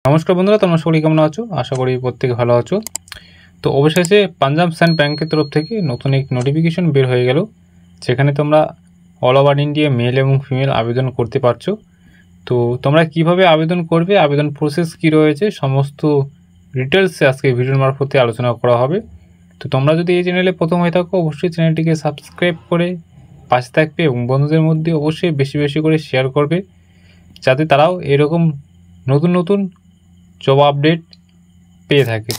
নমস্কার বন্ধুরা, তোমরা সকলেই কেমন আছো? আশা করি প্রত্যেকে ভালো আছো। তো অবশেষে পাঞ্জাব স্যান্ড ব্যাংকের তরফ থেকে নতুন এক নোটিফিকেশন বের হয়ে গেল, যেখানে তোমরা অল ওভার ইন্ডিয়া মেল এবং ফিমেল আবেদন করতে পারছো। তো তোমরা কিভাবে আবেদন করবে, আবেদন প্রসেস কি রয়েছে, সমস্ত ডিটেলসে আজকে ভিডিওর মারফতে আলোচনা করা হবে। তো তোমরা যদি এই চ্যানেলে প্রথম হয়ে থাকো, অবশ্যই চ্যানেলটিকে সাবস্ক্রাইব করে পাশে থাকবে এবং বন্ধুদের মধ্যে অবশ্যই বেশি বেশি করে শেয়ার করবে, যাতে তারাও এরকম নতুন নতুন জব আপডেট পেয়ে থাকে।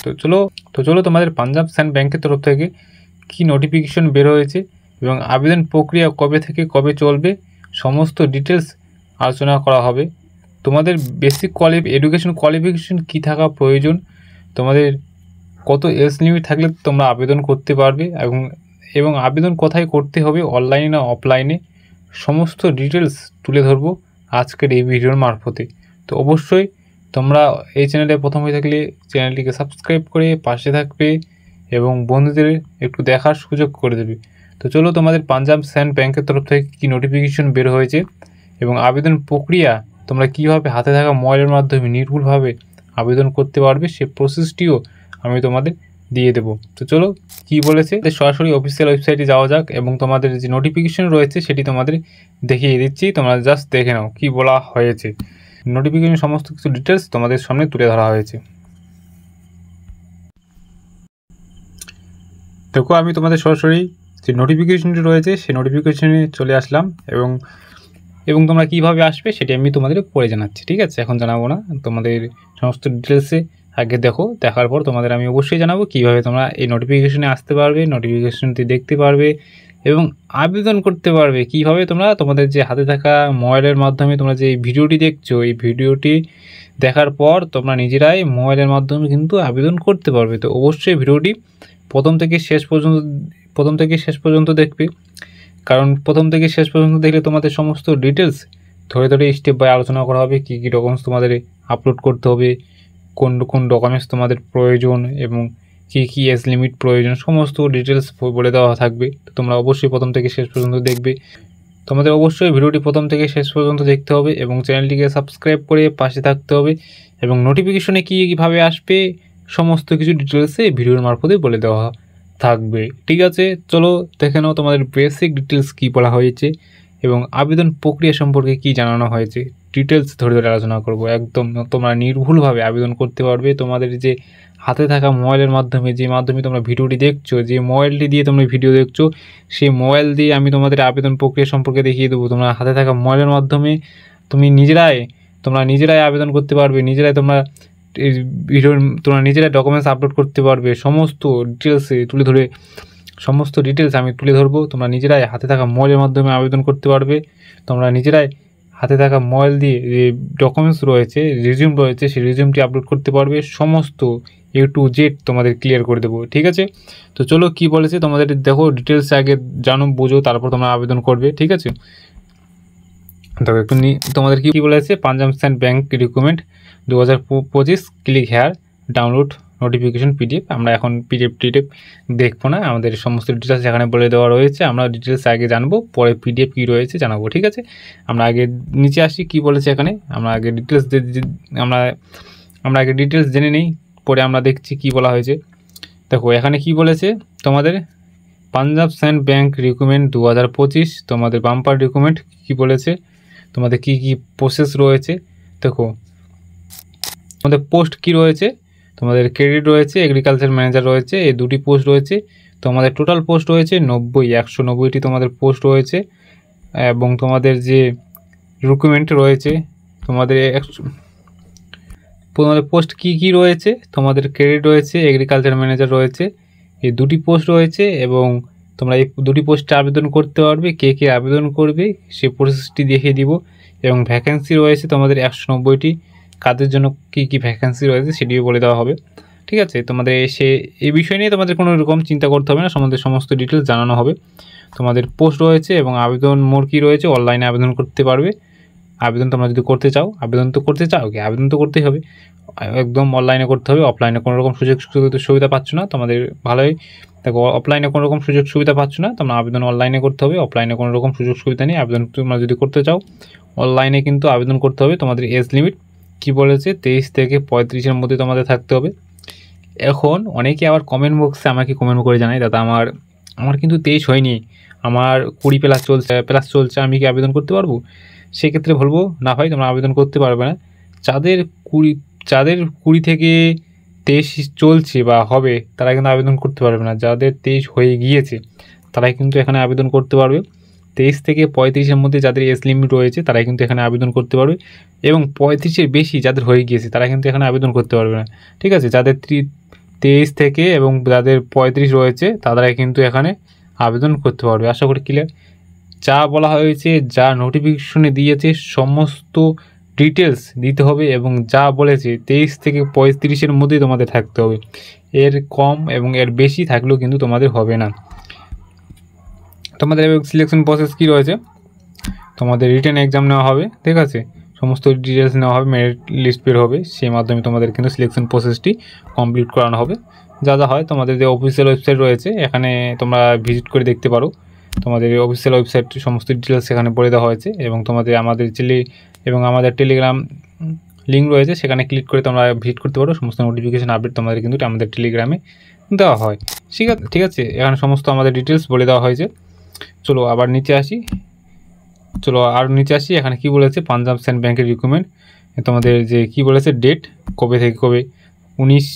তো চলো তোমাদের পাঞ্জাব স্যান্ড ব্যাংকের তরফ থেকে কি নোটিফিকেশন বের হয়েছে এবং আবেদন প্রক্রিয়া কবে থেকে কবে চলবে, সমস্ত ডিটেলস আলোচনা করা হবে। তোমাদের বেসিক এডুকেশন কোয়ালিফিকেশন কী থাকা প্রয়োজন, তোমাদের কত এজ লিমিট থাকলে তোমরা আবেদন করতে পারবে এবং আবেদন কোথায় করতে হবে, অনলাইনে না অফলাইনে, সমস্ত ডিটেলস তুলে ধরবো আজকের এই ভিডিওর মারফতে। তো অবশ্যই তোমরা এই চ্যানেলে প্রথম হয়ে থাকলে চ্যানেলটিকে সাবস্ক্রাইব করে পাশে থাকবে এবং বন্ধুদের একটু দেখার সুযোগ করে দেবে। তো চলো তোমাদের পাঞ্জাব স্যান্ড ব্যাংকের তরফ থেকে কী নোটিফিকেশন বের হয়েছে এবং আবেদন প্রক্রিয়া তোমরা কীভাবে হাতে থাকা মোবাইলের মাধ্যমে নির্ভুলভাবে আবেদন করতে পারবে, সে প্রসেসটিও আমি তোমাদের দিয়ে দেবো। তো চলো কী বলেছে, সরাসরি অফিসিয়াল ওয়েবসাইটে যাওয়া যাক এবং তোমাদের যে নোটিফিকেশন রয়েছে সেটি তোমাদের দেখিয়ে দিচ্ছি। তোমরা জাস্ট দেখে নাও কী বলা হয়েছে। নোটিফিকেশন সমস্ত কিছু ডিটেলস তোমাদের সামনে তুলে ধরা হয়েছে। দেখো, আমি তোমাদের সরাসরি যে নোটিফিকেশনটি রয়েছে সেই নোটিফিকেশনে চলে আসলাম এবং তোমরা কীভাবে আসবে সেটি আমি তোমাদের পরে জানাচ্ছি। ঠিক আছে, এখন জানাবো না, তোমাদের সমস্ত ডিটেলসে আগে দেখো, দেখার পর তোমাদের আমি অবশ্যই জানাবো কীভাবে তোমরা এই নোটিফিকেশনে আসতে পারবে, নোটিফিকেশনটি দেখতে পারবে এবং আবেদন করতে পারবে। কীভাবে তোমরা তোমাদের যে হাতে থাকা মোবাইলের মাধ্যমে তোমরা যে ভিডিওটি দেখছো, এই ভিডিওটি দেখার পর তোমরা নিজেরাই মোবাইলের মাধ্যমে কিন্তু আবেদন করতে পারবে। তো অবশ্যই ভিডিওটি প্রথম থেকে শেষ পর্যন্ত দেখবে, কারণ প্রথম থেকে শেষ পর্যন্ত দেখলে তোমাদের সমস্ত ডিটেলস ধরে ধরে স্টেপ বাই আলোচনা করা হবে। কী কী ডকুমেন্টস তোমাদের আপলোড করতে হবে, কোন কোন ডকুমেন্টস তোমাদের প্রয়োজন এবং কী কী এজ লিমিট প্রয়োজন, সমস্ত ডিটেলস বলে দেওয়া থাকবে। তো তোমরা অবশ্যই প্রথম থেকে শেষ পর্যন্ত দেখবে। তোমাদের অবশ্যই ভিডিওটি প্রথম থেকে শেষ পর্যন্ত দেখতে হবে এবং চ্যানেলটিকে সাবস্ক্রাইব করে পাশে থাকতে হবে এবং নোটিফিকেশনে কীভাবে আসবে সমস্ত কিছু ডিটেলসে ভিডিওর মারফতে বলে দেওয়া থাকবে। ঠিক আছে, চলো দেখে নাও তোমাদের বেসিক ডিটেলস কী বলা হয়েছে এবং আবেদন প্রক্রিয়া সম্পর্কে কি জানানো হয়েছে। ডিটেলস ধরে ধরে আলোচনা করব। একদম তোমরা নির্ভুলভাবে আবেদন করতে পারবে। তোমাদের যে হাতে থাকা মোবাইলের মাধ্যমে, যে মাধ্যমে তোমরা ভিডিওটি দেখছো, যে মোবাইলটি দিয়ে তোমরা ভিডিও দেখছো, সেই মোবাইল দিয়ে আমি তোমাদের আবেদন প্রক্রিয়া সম্পর্কে দেখিয়ে দেবো। তোমরা হাতে থাকা মোবাইলের মাধ্যমে তোমরা নিজেরাই আবেদন করতে পারবে, নিজেরাই তোমরা নিজেরাই ডকুমেন্টস আপলোড করতে পারবে। সমস্ত ডিটেলস আমি তুলে ধরবো। তোমরা নিজেরাই হাতে থাকা মোবাইলের মাধ্যমে আবেদন করতে পারবে। তোমরা নিজেরাই হাতে থাকা মোবাইল দিয়ে যে ডকুমেন্টস রয়েছে, রিজিউম রয়েছে, সেই রিজিউমটি আপলোড করতে পারবে। সমস্ত A to Z তোমাদের ক্লিয়ার করে দেবো। ঠিক আছে, তো চলো কি বলেছে তোমাদের দেখো, ডিটেলস আগে জানো বুঝো, তারপর তোমরা আবেদন করবে। ঠিক আছে, দেখো একটু তোমাদের কী বলেছে, Punjab Sind bank recruitment 2025 click here download notification PDF। আমরা এখন PDF দেখবো না, আমাদের সমস্ত ডিটেলস এখানে বলে দেওয়া রয়েছে। আমরা ডিটেলস আগে জানবো, পরে PDF কী রয়েছে জানাবো। ঠিক আছে, আমরা আগে নিচে আসি, কি বলেছে এখানে। আমরা আগে ডিটেলস জেনে নিই, পরে আমরা দেখছি কি বলা হয়েছে। দেখো এখানে কি বলেছে, তোমাদের পাঞ্জাব স্যান্ড ব্যাংক রিক্রুটমেন্ট 2025 তোমাদের বাম্পার রিক্রুটমেন্ট কি বলেছে, তোমাদের কি কি প্রসেস রয়েছে। দেখো তোমাদের পোস্ট কি রয়েছে, তোমাদের ক্রেডিট রয়েছে, এগ্রিকালচার ম্যানেজার রয়েছে, এই দুটি পোস্ট রয়েছে। তোমাদের টোটাল পোস্ট রয়েছে 190টি তোমাদের পোস্ট রয়েছে এবং তোমাদের যে রিক্রুটমেন্ট রয়েছে, তোমাদের পোস্ট কি রয়েছে, তোমাদের ক্রেডিট রয়েছে, এগ্রিকালচার ম্যানেজার রয়েছে, এই দুটি পোস্ট রয়েছে এবং তোমরা এই দুটি পোস্টে আবেদন করতে পারবে। কে আবেদন করবে সে প্রসেসটি দেখিয়ে দিব এবং ভ্যাকেন্সি রয়েছে তোমাদের 190টি। কাদের জন্য কি ভ্যাকেন্সি রয়েছে সেটিও বলে দেওয়া হবে। ঠিক আছে, তোমাদের এই বিষয় নিয়ে তোমাদের কোনো রকম চিন্তা করতে হবে না, সমস্ত ডিটেলস জানানো হবে। তোমাদের পোস্ট রয়েছে এবং আবেদন মোড কী রয়েছে, অনলাইনে আবেদন করতে পারবে। আবেদন তোমরা যদি করতে চাও, আবেদন তো করতেই হবে, একদম অনলাইনে করতে হবে। অফলাইনে কোনো রকম সুবিধা পাচ্ছ না, তোমাদের ভালোই দেখো, অফলাইনে কোনো রকম সুযোগ সুবিধা পাচ্ছ না, তোমরা আবেদন অনলাইনে করতে হবে। অফলাইনে কোনো রকম সুযোগ সুবিধা নেই। আবেদন তোমরা যদি করতে চাও অনলাইনে কিন্তু আবেদন করতে হবে। তোমাদের এজ লিমিট কি বলেছে 23 থেকে 35-এর মধ্যে তোমাদের থাকতে হবে। এখন অনেকে আবার কমেন্ট বক্সে আমাকে কমেন্ট করে জানায়, দাদা আমার কিন্তু 23 হয়নি, আমার 20 প্লাস চলছে, আমি কি আবেদন করতে পারবো? সেক্ষেত্রে বলবো না ভাই, তোমরা আবেদন করতে পারবে না। যাদের 20 থেকে 23 চলছে বা হবে তারা কিন্তু আবেদন করতে পারবে না। যাদের 23 হয়ে গিয়েছে তারাই কিন্তু এখানে আবেদন করতে পারবে। 23 থেকে 35-এর মধ্যে যাদের এজ লিমিট রয়েছে তারাই কিন্তু এখানে আবেদন করতে পারবে, এবং 35-এর বেশি যাদের হয়ে গিয়েছে তারা কিন্তু এখানে আবেদন করতে পারবে না। ঠিক আছে, যাদের 23 থেকে এবং যাদের 35 রয়েছে তারাই কিন্তু এখানে আবেদন করতে পারবে। আশা করি ক্লিয়ার। যা বলা হয়েছে, যা নোটিফিকেশনে দিয়েছে সমস্ত ডিটেলস দিতে হবে, এবং যা বলেছে 23 থেকে 35-এর মধ্যেই তোমাদের থাকতে হবে। এর কম এবং এর বেশি থাকলেও কিন্তু তোমাদের হবে না। তোমাদের সিলেকশন প্রসেস কী রয়েছে, তোমাদের রিটেন এক্সাম নেওয়া হবে, ঠিক আছে, সমস্ত ডিটেলস নেওয়া হবে, মেরিট লিস্ট বের হবে, সেই মাধ্যমে তোমাদের কিন্তু সিলেকশন প্রসেসটি কমপ্লিট করানো হবে। যা যা হয় তোমাদের যে অফিসিয়াল ওয়েবসাইট রয়েছে এখানে তোমরা ভিজিট করে দেখতে পারো। তোমাদের অফিসিয়াল ওয়েবসাইট সমস্ত ডিটেলস সেখানে বলে দেওয়া হয়েছে, এবং তোমাদের আমাদের টেলিগ্রাম লিঙ্ক রয়েছে, সেখানে ক্লিক করে তোমরা ভিজিট করতে পারো। সমস্ত নোটিফিকেশন আপডেট তোমাদের কিন্তু আমাদের টেলিগ্রামে দেওয়া হয়। ঠিক আছে, এখানে সমস্ত আমাদের ডিটেলস বলে দেওয়া হয়েছে। চলো আবার নিচে আসি, এখানে কি বলেছে, পাঞ্জাব স্যান্ড ব্যাংকের রিক্রুটমেন্ট তোমাদের যে কি বলেছে ডেট, কবে থেকে কবে, 19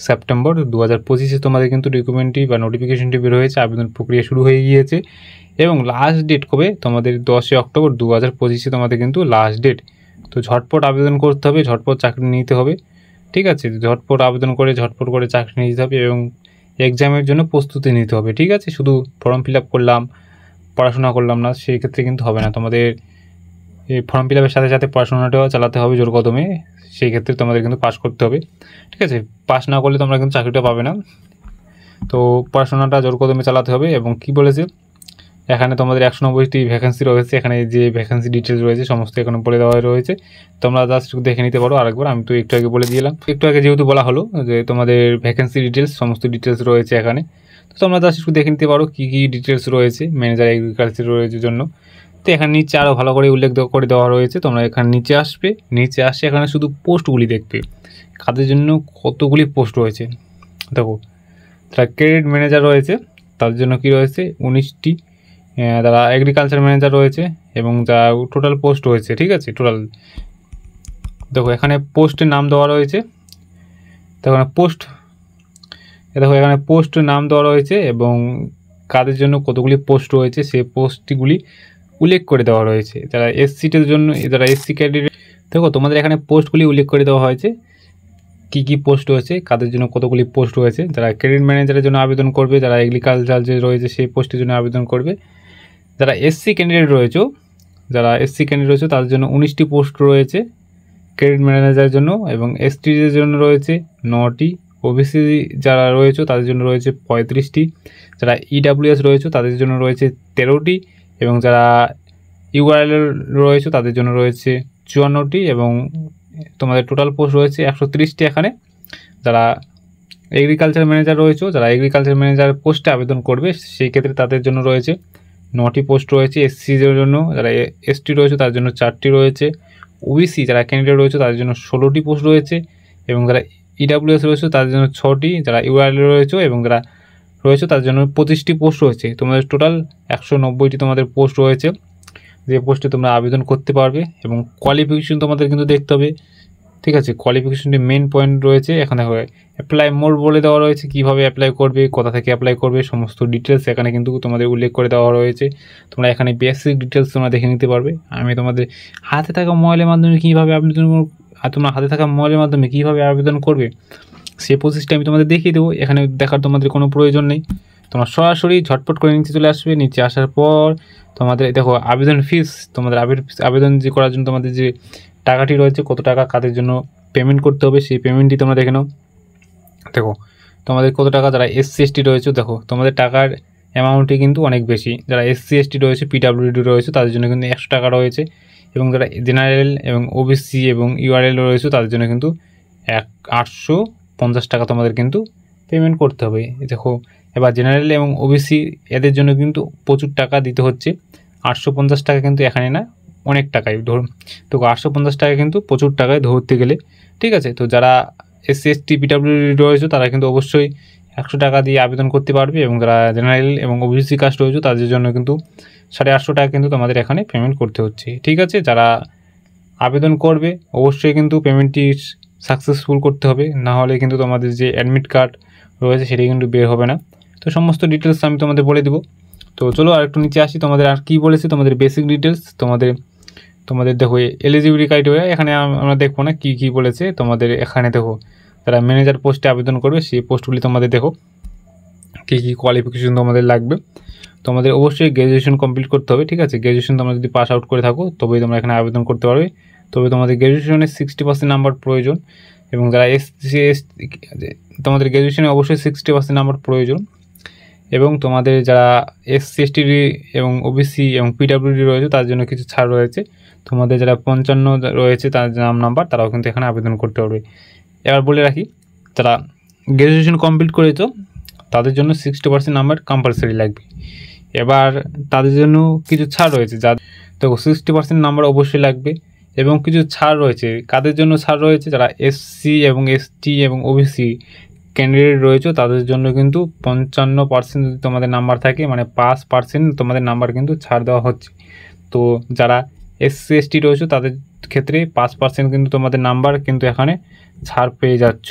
সেপ্টেম্বর 2025-এ তোমাদের কিন্তু রিক্রুটমেন্টটি বা নোটিফিকেশনটি বের হয়েছে, আবেদন প্রক্রিয়া শুরু হয়ে গিয়েছে, এবং লাস্ট ডেট কবে, তোমাদের 10 অক্টোবর 2025-এ তোমাদের কিন্তু লাস্ট ডেট। তো ঝটপট আবেদন করতে হবে, ঝটপট চাকরি নিতে হবে, ঠিক আছে, ঝটপট আবেদন করে ঝটপট করে চাকরি নিতে হবে, এবং এক্সামের জন্য প্রস্তুতি নিতে হবে। ঠিক আছে, শুধু ফর্ম ফিল আপ করলাম, পড়াশোনা করলাম না, সেই ক্ষেত্রে কিন্তু হবে না। তোমাদের এই ফর্ম ফিল আপের সাথে সাথে পড়াশোনাটাও চালাতে হবে জোর কদমে, সেই ক্ষেত্রে তোমাদের কিন্তু পাস করতে হবে। ঠিক আছে, পাস না করলে তোমরা কিন্তু চাকরিটা পাবে না। তো পড়াশোনাটা জোর কদমে চালাতে হবে। এবং কি বলেছে, এখানে তোমাদের 190টি ভ্যাকেন্সি রয়েছে, এখানে যে ভ্যাকেন্সি ডিটেলস রয়েছে সমস্ত এখানে বলে দেওয়া রয়েছে, তোমরা জাস্ট দেখে নিতে পারো আরেকবার। আমি তো একটু আগে বলে দিলাম, একটু আগে যেহেতু বলা হলো যে তোমাদের ভ্যাকেন্সি ডিটেলস সমস্ত ডিটেলস রয়েছে এখানে, তো তোমরা জাস্ট একটু দেখে নিতে পারো কী কী ডিটেলস রয়েছে ম্যানেজার এগ্রিকালচার রয়েছে জন্য। তো এখানে নিচে আরও ভালো করে উল্লেখ করে দেওয়া রয়েছে, তোমরা এখানে নিচে আসে এখানে শুধু পোস্টগুলি দেখবে, কাদের জন্য কতগুলি পোস্ট রয়েছে। দেখো, তারা ক্রেডিট ম্যানেজার রয়েছে, তাদের জন্য কি রয়েছে 19টি, তারা এগ্রিকালচার ম্যানেজার রয়েছে, এবং যা টোটাল পোস্ট রয়েছে, ঠিক আছে, টোটাল দেখো এখানে পোস্টের নাম দেওয়া রয়েছে। দেখো এখানে পোস্টের নাম দেওয়া রয়েছে, এবং কাদের জন্য কতগুলি পোস্ট রয়েছে সেই পোস্টগুলি উল্লেখ করে দেওয়া রয়েছে। যারা এসসিদের জন্য, যারা এসসি ক্যান্ডিডেট, দেখো তোমাদের এখানে পোস্টগুলি উল্লেখ করে দেওয়া হয়েছে, কী কী পোস্ট রয়েছে, কাদের জন্য কতগুলি পোস্ট রয়েছে। যারা ক্রেডিট ম্যানেজারের জন্য আবেদন করবে, যারা এগ্রিকালচার যে রয়েছে সেই পোস্টের জন্য আবেদন করবে। যারা এসসি ক্যান্ডিডেট রয়েছে তাদের জন্য 19টি পোস্ট রয়েছে ক্রেডিট ম্যানেজারের জন্য, এবং এসটিদের জন্য রয়েছে 9টি, ওবিসি যারা রয়েছে তাদের জন্য রয়েছে 35টি, যারা ইডাব্লিউএস রয়েছে তাদের জন্য রয়েছে 13টি, এবং যারা ইউআরএল রয়েছে তাদের জন্য রয়েছে 54টি, এবং তোমাদের টোটাল পোস্ট রয়েছে 130টি এখানে। যারা এগ্রিকালচার ম্যানেজার রয়েছে, যারা এগ্রিকালচার ম্যানেজার পোস্টে আবেদন করবে সেই ক্ষেত্রে তাদের জন্য রয়েছে 9টি পোস্ট রয়েছে। এসসিদের জন্য, যারা এসটি রয়েছে তাদের জন্য 4টি রয়েছে। ওবিসি যারা ক্যান্ডিডেট রয়েছে তাদের জন্য 16টি পোস্ট রয়েছে, এবং যারা ইডাব্লিউএস রয়েছে তাদের জন্য 6টি, যারা ইউআরএল রয়েছে এবং যারা রয়েছে তাদের জন্য 25টি পোস্ট রয়েছে। তোমাদের টোটাল 190টি তোমাদের পোস্ট রয়েছে, যে পোস্টে তোমরা আবেদন করতে পারবে। এবং কোয়ালিফিকেশন তোমাদের কিন্তু দেখতে হবে, ঠিক আছে, কোয়ালিফিকেশনটি মেন পয়েন্ট রয়েছে। এখানে অ্যাপ্লাই মোড বলে দেওয়া রয়েছে, কীভাবে অ্যাপ্লাই করবে, কোথা থেকে অ্যাপ্লাই করবে, সমস্ত ডিটেলস এখানে কিন্তু তোমাদের উল্লেখ করে দেওয়া রয়েছে। তোমরা এখানে বেসিক ডিটেলস তোমরা দেখে নিতে পারবে। আমি তোমাদের হাতে থাকা মোবাইলের মাধ্যমে কীভাবে আবেদন করবে সেই প্রসেসটা আমি তোমাদের দেখিয়ে দেবো। এখানে দেখার তোমাদের কোনো প্রয়োজন নেই, তোমরা সরাসরি ঝটপট করে নিচে চলে আসবে। নিচে আসার পর তোমাদের দেখো আবেদন ফিস, তোমাদের আবেদন যে করার জন্য তোমাদের যে টাকাটি রয়েছে, কত টাকা কাদের জন্য পেমেন্ট করতে হবে সেই পেমেন্টটি তোমরা দেখে নাও। দেখো তোমাদের কত টাকা, যারা এসসি এসটি রয়েছে দেখো তোমাদের টাকার অ্যামাউন্টটি কিন্তু অনেক বেশি। যারা এসসি এসটি রয়েছে, পিডাব্লিউডি রয়েছে তাদের জন্য কিন্তু 100 টাকা রয়েছে, এবং যারা জেনারেল এবং ওবিসি এবং ইউআরএল রয়েছে তাদের জন্য কিন্তু 850 টাকা তোমাদের কিন্তু পেমেন্ট করতে হবে। দেখো এবার জেনারেল এবং ওবিসি এদের জন্য কিন্তু প্রচুর টাকা দিতে হচ্ছে, 850 টাকা কিন্তু এখানে না, অনেক টাকায় ধরুন, তো 850 টাকা কিন্তু প্রচুর টাকায় ধরতে গেলে, ঠিক আছে। তো যারা এসসি এসটি পিডাব্লিউডি রয়েছে তারা কিন্তু অবশ্যই 100 টাকা দিয়ে আবেদন করতে পারবে, এবং যারা জেনারেল এবং ওবিসি কাস্ট রয়েছে তাদের জন্য কিন্তু 850 টাকা কিন্তু তোমাদের এখানে পেমেন্ট করতে হচ্ছে, ঠিক আছে। যারা আবেদন করবে অবশ্যই কিন্তু পেমেন্টটি সাকসেসফুল করতে হবে, না হলে কিন্তু তোমাদের যে অ্যাডমিট কার্ড রয়েছে সেটা কিন্তু বের হবে না। তো সমস্ত ডিটেলস আমি তোমাদের বলে দেবো। তো চলো আর একটু নিচে আসি, তোমাদের আর কী বলেছে, তোমাদের বেসিক ডিটেলস, তোমাদের দেখো এলিজিবিলিটি ক্রাইটেরিয়া, এখানে আমরা দেখবো না কী কী বলেছে। তোমাদের এখানে দেখো যারা ম্যানেজার পোস্টে আবেদন করবে সেই পোস্টগুলি তোমাদের দেখো কী কী কোয়ালিফিকেশন তোমাদের লাগবে। তোমাদের অবশ্যই গ্র্যাজুয়েশন কমপ্লিট করতে হবে, ঠিক আছে। গ্র্যাজুয়েশন তোমরা যদি পাস আউট করে থাকো তবেই তোমরা এখানে আবেদন করতে পারবে। তবে তোমাদের গ্র্যাজুয়েশনের 60% নাম্বার প্রয়োজন, এবং যারা এসসি এসটি তোমাদের গ্র্যাজুয়েশনে অবশ্যই 60% নাম্বার প্রয়োজন, এবং তোমাদের যারা এসসি এসটি এবং ওবিসি এবং পিডাব্লিউডি রয়েছে তার জন্য কিছু ছাড় রয়েছে। তোমাদের যারা 55 রয়েছে তার নাম্বার তারাও কিন্তু এখানে আবেদন করতে পারবে। এবার বলে রাখি, যারা গ্র্যাজুয়েশন কমপ্লিট করেছো তাদের জন্য 60% নাম্বার কম্পালসারি লাগবে। এবার তাদের জন্য কিছু ছাড় রয়েছে, যা দেখো 60% নাম্বার অবশ্যই লাগবে, এবং কিছু ছাড় রয়েছে। কাদের জন্য ছাড় রয়েছে? যারা এসসি এবং এসটি এবং ওবিসি ক্যান্ডিডেট রয়েছে তাদের জন্য কিন্তু 55% যদি তোমাদের নাম্বার থাকে, মানে 5% তোমাদের নাম্বার কিন্তু ছাড় দেওয়া হচ্ছে। তো যারা এসসি এসটি রয়েছে তাদের ক্ষেত্রে 5% কিন্তু তোমাদের নাম্বার কিন্তু এখানে ছাড় পেয়ে যাচ্ছ।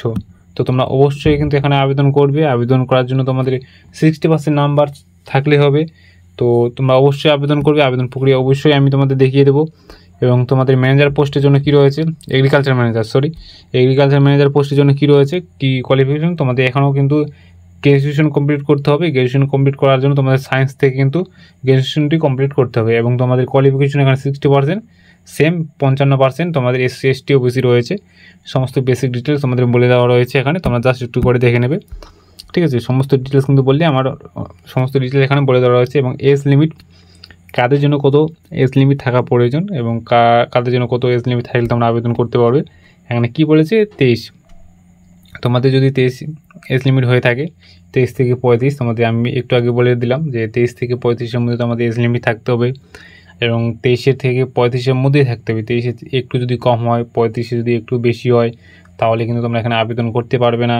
তো তোমরা অবশ্যই কিন্তু এখানে আবেদন করবে। আবেদন করার জন্য তোমাদের 60% নাম্বার থাকলে হবে। তো তোমরা অবশ্যই আবেদন করবে। আবেদন প্রক্রিয়া অবশ্যই আমি তোমাদের দেখিয়ে দেবো। এবং তোমাদের ম্যানেজার পোস্টের জন্য কী রয়েছে, এগ্রিকালচার ম্যানেজার পোস্টের জন্য কী রয়েছে, কী কোয়ালিফিকেশন, তোমাদের এখানেও কিন্তু গ্র্যাজুয়েশন কমপ্লিট করতে হবে। গ্র্যাজুয়েশন কমপ্লিট করার জন্য তোমাদের সায়েন্স থেকে কিন্তু গ্র্যাজুয়েশনটি কমপ্লিট করতে হবে, এবং তোমাদের কোয়ালিফিকেশন এখানে 60%, সেম 55% তোমাদের এসসি এসটি ওবিসি রয়েছে। সমস্ত বেসিক ডিটেলস তোমাদের বলে দেওয়া রয়েছে এখানে, তোমরা জাস্ট একটু করে দেখে নেবে, ঠিক আছে। সমস্ত ডিটেলস কিন্তু বললে আমার সমস্ত ডিটেলস এখানে বলে দেওয়া রয়েছে, এবং এজ লিমিট, কাদের জন্য কত এজ লিমিট থাকা প্রয়োজন এবং কাদের জন্য কত এজ লিমিট থাকলে তোমরা আবেদন করতে পারবে। এখানে কি বলেছে, 23, তোমাদের যদি 23 এজ লিমিট হয়ে থাকে, 23 থেকে 35, তোমাদের আমি একটু আগে বলে দিলাম যে 23 থেকে 35-এর মধ্যে তোমাদের এজ লিমিট থাকতে হবে, এবং 23 থেকে 35-এর মধ্যেই থাকতে হবে। 23 একটু যদি কম হয়, 35 যদি একটু বেশি হয়, তাহলে কিন্তু তোমরা এখানে আবেদন করতে পারবে না।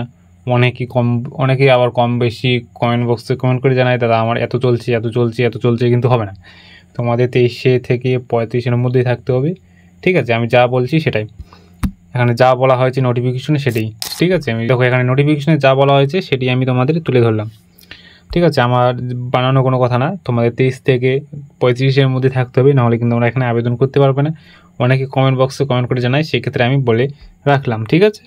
অনেকেই আবার কম বেশি কমেন্ট বক্সে কমেন্ট করে জানায়, দাদা আমার এত চলছে, কিন্তু হবে না। তোমাদের 23 থেকে 35-এর মধ্যেই থাকতে হবে, ঠিক আছে। আমি যা বলছি সেটাই, এখানে যা বলা হয়েছে নোটিফিকেশনে সেটাই, ঠিক আছে। আমি দেখো এখানে নোটিফিকেশনে যা বলা হয়েছে সেটি আমি তোমাদের তুলে ধরলাম, ঠিক আছে। আমার বানানো কোনো কথা না। তোমাদের 23 থেকে 35-এর মধ্যে থাকতে হবে, নাহলে কিন্তু তোমরা এখানে আবেদন করতে পারবে না। অনেকে কমেন্ট বক্সে কমেন্ট করে জানায়, সেক্ষেত্রে আমি বলে রাখলাম, ঠিক আছে।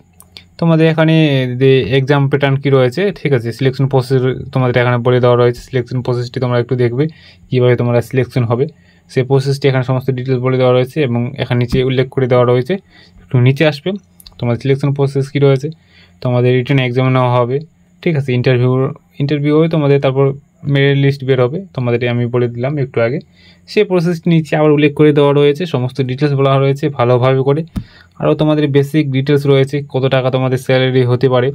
তোমাদের এখানে যে এক্সাম প্যাটার্ন কী রয়েছে, ঠিক আছে, সিলেকশন প্রসেস তোমাদের এখানে বলে দেওয়া রয়েছে। সিলেকশন প্রসেসটি তোমরা একটু দেখবে কীভাবে তোমরা সিলেকশন হবে, সেই প্রসেসটি এখানে সমস্ত ডিটেলস বলে দেওয়া রয়েছে, এবং এখানে নিচে উল্লেখ করে দেওয়া রয়েছে। একটু নিচে আসবে, তোমাদের সিলেকশন প্রসেস কী রয়েছে, তোমাদের রিটেন এক্সাম নেওয়া হবে, ঠিক আছে। ইন্টারভিউ হবে তোমাদের, তারপর মেরিট লিস্ট বের হবে, তোমাদের আমি বলে দিলাম একটু আগে। সেই প্রসেসটি নিচে আবার উল্লেখ করে দেওয়া রয়েছে, সমস্ত ডিটেলস বলা রয়েছে ভালোভাবে করে। আরও তোমাদের বেসিক ডিটেলস রয়েছে, কত টাকা তোমাদের স্যালারি হতে পারে।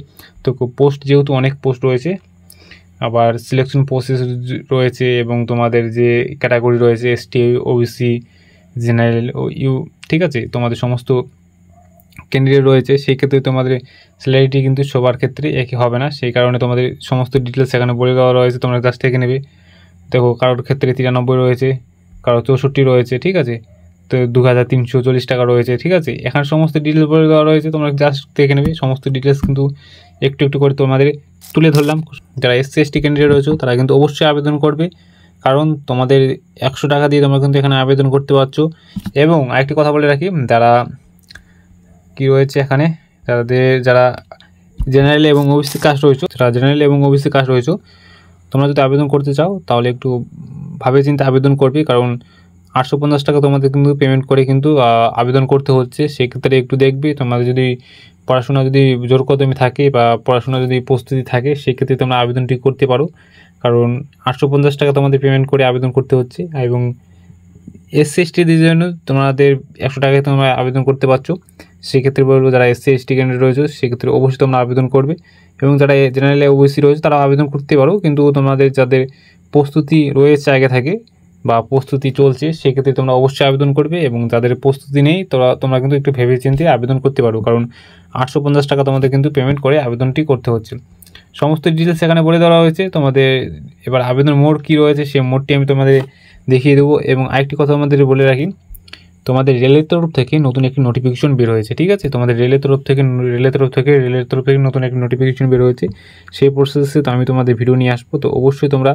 তো পোস্ট যেহেতু অনেক পোস্ট রয়েছে, আবার সিলেকশন প্রসেস রয়েছে, এবং তোমাদের যে ক্যাটাগরি রয়েছে এসটি ওবিসি জেনারেল ও ঠিক আছে, তোমাদের সমস্ত ক্যান্ডিডেট রয়েছে। সেই ক্ষেত্রে তোমাদের স্যালারিটি কিন্তু সবার ক্ষেত্রে একই হবে না, সেই কারণে তোমাদের সমস্ত ডিটেলস এখানে বলে দেওয়া রয়েছে, তোমরা কাছ থেকে নেবে। দেখো কারোর ক্ষেত্রে 93 রয়েছে, কারো 64 রয়েছে, ঠিক আছে। তো 2340 টাকা রয়েছে, ঠিক আছে। এখানে সমস্ত ডিটেলস বলে দেওয়া রয়েছে, তোমরা জাস্ট দেখে নেবে। সমস্ত ডিটেলস কিন্তু একটু একটু করে তোমাদের তুলে ধরলাম। যারা এসসি এসটি ক্যান্ডিডেট রয়েছে তারা কিন্তু অবশ্যই আবেদন করবে, কারণ তোমাদের 100 টাকা দিয়ে তোমরা কিন্তু এখানে আবেদন করতে পারছো। এবং আরেকটি কথা বলে রাখি, যারা কি রয়েছে এখানে, যারা জেনারেল এবং ওবিসি কাস্ট রয়েছে, তোমরা যদি আবেদন করতে চাও তাহলে একটু ভাবে চিন্তে আবেদন করবে, কারণ 850 টাকা তোমাদের কিন্তু পেমেন্ট করে কিন্তু আবেদন করতে হচ্ছে। সেক্ষেত্রে একটু দেখবে, তোমাদের যদি পড়াশোনা যদি জোর কদমে থাকে বা পড়াশোনা যদি প্রস্তুতি থাকে, সেক্ষেত্রে তোমরা আবেদনটি করতে পারো, কারণ 850 টাকা তোমাদের পেমেন্ট করে আবেদন করতে হচ্ছে। এবং এসসি এসটিদের জন্য তোমাদের 100 টাকায় তোমরা আবেদন করতে পারছো। সেক্ষেত্রে বলবো, যারা এসসি এসটি ক্যান্ডিডেট রয়েছে সেক্ষেত্রে অবশ্যই তোমরা আবেদন করবে, এবং যারা জেনারেল ওবিসি রয়েছে তারা আবেদন করতে পারো, কিন্তু তোমাদের যাদের প্রস্তুতি রয়েছে আগে থাকে বা প্রস্তুতি চলছে সেক্ষেত্রে তোমরা অবশ্যই আবেদন করবে, এবং যাদের প্রস্তুতি নেই তোমরা কিন্তু একটু ভেবে চিন্তে আবেদন করতে পারো, কারণ 850 টাকা তোমাদের কিন্তু পেমেন্ট করে আবেদনটি করতে হচ্ছে। সমস্ত ডিটেলস এখানে বলে দেওয়া হয়েছে তোমাদের। এবার আবেদন মোড কী রয়েছে সেই মোডটি আমি তোমাদের দেখিয়ে দেবো। এবং আরেকটি কথা আমাদের বলে রাখি, তোমাদের রেলের তরফ থেকে নতুন একটি নোটিফিকেশন বের হয়েছে, ঠিক আছে? তোমাদের রেলের তরফ থেকে নতুন একটি নোটিফিকেশন বের হয়েছে। সেই প্রসেসে তো আমি তোমাদের ভিডিও নিয়ে আসবো। তো অবশ্যই তোমরা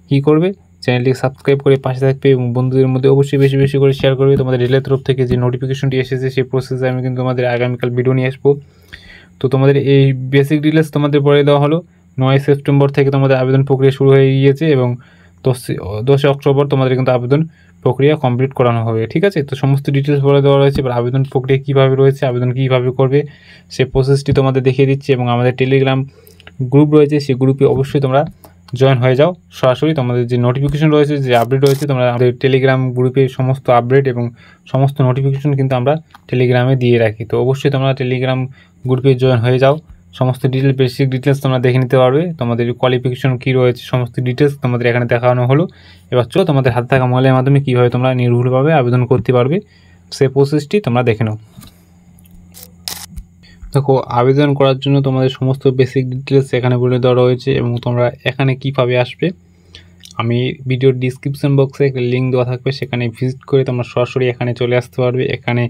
কী করবে, চ্যানেলটিকে সাবস্ক্রাইব করে পাশে থাকবে এবং বন্ধুদের মধ্যে অবশ্যই বেশি বেশি করে শেয়ার করবে। তোমাদের রেলের তরফ থেকে যে নোটিফিকেশনটি এসেছে সেই প্রসেসে আমি কিন্তু তোমাদের আগামীকাল ভিডিও নিয়ে আসবো। তো তোমাদের এই বেসিক ডিটেলস তোমাদের বলে দেওয়া হলো। 9 সেপ্টেম্বর থেকে তোমাদের আবেদন প্রক্রিয়া শুরু হয়ে গিয়েছে এবং 10 অক্টোবর তোমাদের কিন্তু আবেদন প্রক্রিয়া কমপ্লিট করানো হবে, ঠিক আছে? তো সমস্ত ডিটেলস বলে দেওয়া রয়েছে। এবার আবেদন প্রক্রিয়া কীভাবে রয়েছে, আবেদন কীভাবে করবে সেই প্রসেসটি তোমাদের দেখিয়ে দিচ্ছি। এবং আমাদের টেলিগ্রাম গ্রুপ রয়েছে, সেই গ্রুপে অবশ্যই তোমরা জয়েন হয়ে যাও। সরাসরি তোমাদের যে নোটিফিকেশন রয়েছে, যে আপডেট রয়েছে, তোমরা আমাদের টেলিগ্রাম গ্রুপে সমস্ত আপডেট এবং সমস্ত নোটিফিকেশন কিন্তু আমরা টেলিগ্রামে দিয়ে রাখি। তো অবশ্যই তোমরা টেলিগ্রাম গ্রুপে জয়েন হয়ে যাও। সমস্ত বেসিক ডিটেলস তোমরা দেখে নিতে পারবে। তোমাদের কোয়ালিফিকেশন কী রয়েছে সমস্ত ডিটেলস তোমাদের এখানে দেখানো হলো। এবার চলো তোমাদের হাতে থাকা মোবাইলের মাধ্যমে কীভাবে তোমরা নির্ভুলভাবে আবেদন করতে পারবে সেই প্রসেসটি তোমরা দেখে নাও। দেখো, আবেদন করার জন্য তোমাদের সমস্ত বেসিক ডিটেলস এখানে বলে দেওয়া রয়েছে এবং তোমরা এখানে কীভাবে আসবে আমি ভিডিওর ডিসক্রিপশন বক্সে একটা লিঙ্ক দেওয়া থাকবে, সেখানে ভিজিট করে তোমরা সরাসরি এখানে চলে আসতে পারবে। এখানে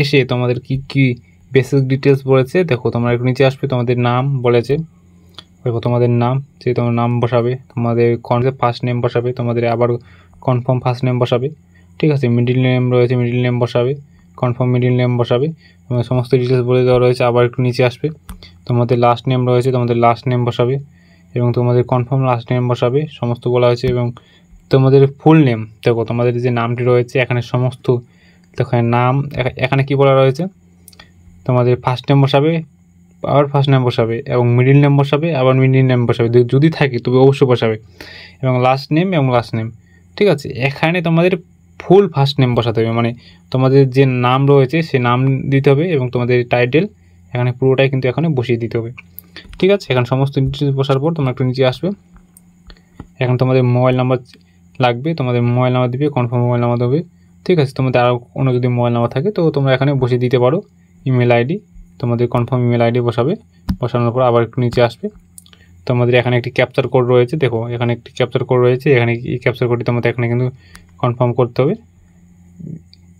এসে তোমাদের কি বেসিক ডিটেলস বলেছে দেখো, তোমরা একটু নিচে আসবে, তোমাদের নাম বলেছে, দেখো তোমাদের নাম, যে তোমার নাম বসাবে, তোমাদের ফার্স্ট নেম বসাবে, তোমাদের আবার কনফার্ম ফার্স্ট নেম বসাবে, ঠিক আছে? মিডিল নেম রয়েছে, মিডিল নেম বসাবে, কনফার্ম মিডিল নেম বসাবে, এবং সমস্ত ডিটেলস বলে দেওয়া রয়েছে। আবার একটু নিচে আসবে, তোমাদের লাস্ট নেম রয়েছে, তোমাদের লাস্ট নেম বসাবে এবং তোমাদের কনফার্ম লাস্ট নেম বসাবে, সমস্ত বলা হয়েছে। এবং তোমাদের ফুল নেম, দেখো তোমাদের যে নামটি রয়েছে এখানে সমস্ত দেখো নাম, এখানে কি বলা রয়েছে, তোমাদের ফার্স্ট নেম বসাবে, আবার ফার্স্ট নেম বসাবে, এবং মিডিল নেম বসাবে, আবার মিডিল নেম বসাবে, যদি থাকে তবে অবশ্যই বসাবে, এবং লাস্ট নেম এবং লাস্ট নেম, ঠিক আছে? এখানে তোমাদের ফুল ফার্স্ট নেম বসাতে হবে, মানে তোমাদের যে নাম রয়েছে সে নাম দিতে হবে, এবং তোমাদের টাইটেল এখানে পুরোটাই কিন্তু এখানে বসিয়ে দিতে হবে, ঠিক আছে? এখানে সমস্ত ডিটেলস বসার পর তোমরা একটু নিচে আসবে। এখন তোমাদের মোবাইল নাম্বার লাগবে, তোমাদের মোবাইল নাম্বার দিবে, কনফার্ম মোবাইল নাম্বার দেবে, ঠিক আছে? তোমাদের আরও কোনো যদি মোবাইল নাম্বার থাকে তো তোমরা এখানে বসিয়ে দিতে পারো। ইমেল আইডি, তোমাদের কনফার্ম ইমেল আইডি বসাবে, বসানোর পর আবার একটু নিচে আসবে। তোমাদের এখানে একটি ক্যাপচার কোড রয়েছে, দেখো এখানে একটি ক্যাপচার কোড রয়েছে, এখানে এই ক্যাপচার কোডটি তোমাদের এখানে কিন্তু কনফার্ম করতে হবে।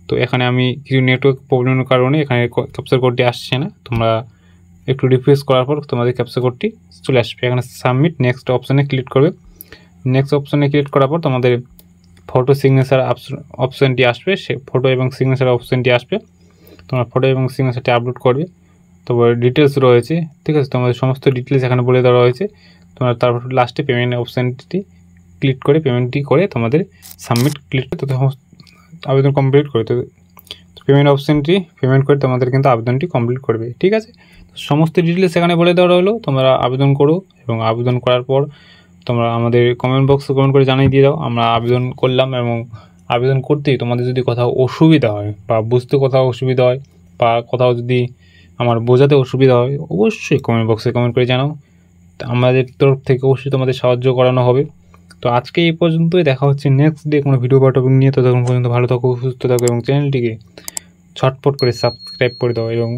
তো এখানে আমি কিছু নেটওয়ার্ক প্রবলেমের কারণে এখানে ক্যাপচার কোডটি আসছে না, তোমরা একটু রিফ্রেশ করার পর তোমাদের ক্যাপচার কোডটি চলে আসবে। এখানে সাবমিট নেক্সট অপশানে ক্লিক করবে। নেক্সট অপশানে ক্লিক করার পর তোমাদের ফটো সিগনেচার অপশানটি আসবে, সে ফটো এবং সিগনেচার অপশানটি আসবে, তোমরা ফটো এবং সিগনেচারটি আপলোড করবে। তারপর ডিটেলস রয়েছে, ঠিক আছে? তোমাদের সমস্ত ডিটেলস এখানে বলে দেওয়া রয়েছে। তোমরা তারপর লাস্টে পেমেন্ট অপশানটি ক্লিক করে পেমেন্টটি করে তোমাদের সাবমিট ক্লিক করে তো আবেদন কমপ্লিট করে, তো পেমেন্ট অপশানটি পেমেন্ট করে তোমাদের কিন্তু আবেদনটি কমপ্লিট করবে, ঠিক আছে? সমস্ত ডিটেলস এখানে বলে দেওয়া হলো। তোমরা আবেদন করো এবং আবেদন করার পর তোমরা আমাদের কমেন্ট বক্সে কমেন্ট করে জানিয়ে দিয়ে দাও আমরা আবেদন করলাম। এবং আবেদন করতেই তোমাদের যদি কোথাও অসুবিধা হয় বা বুঝতে কোথাও অসুবিধা হয় বা কোথাও যদি আমার বোঝাতে অসুবিধা হয় অবশ্যই কমেন্ট বক্সে কমেন্ট করে জানাও, আমাদের তরফ থেকে অবশ্যই তোমাদের সাহায্য করানো হবে। তো আজকে এই পর্যন্তই, দেখা হচ্ছে নেক্সট ডে কোনো ভিডিও বা টপিক নিয়ে। ততক্ষণ পর্যন্ত ভালো থাকো, সুস্থ থাকো এবং চ্যানেলটিকে ছটফট করে সাবস্ক্রাইব করে দাও এবং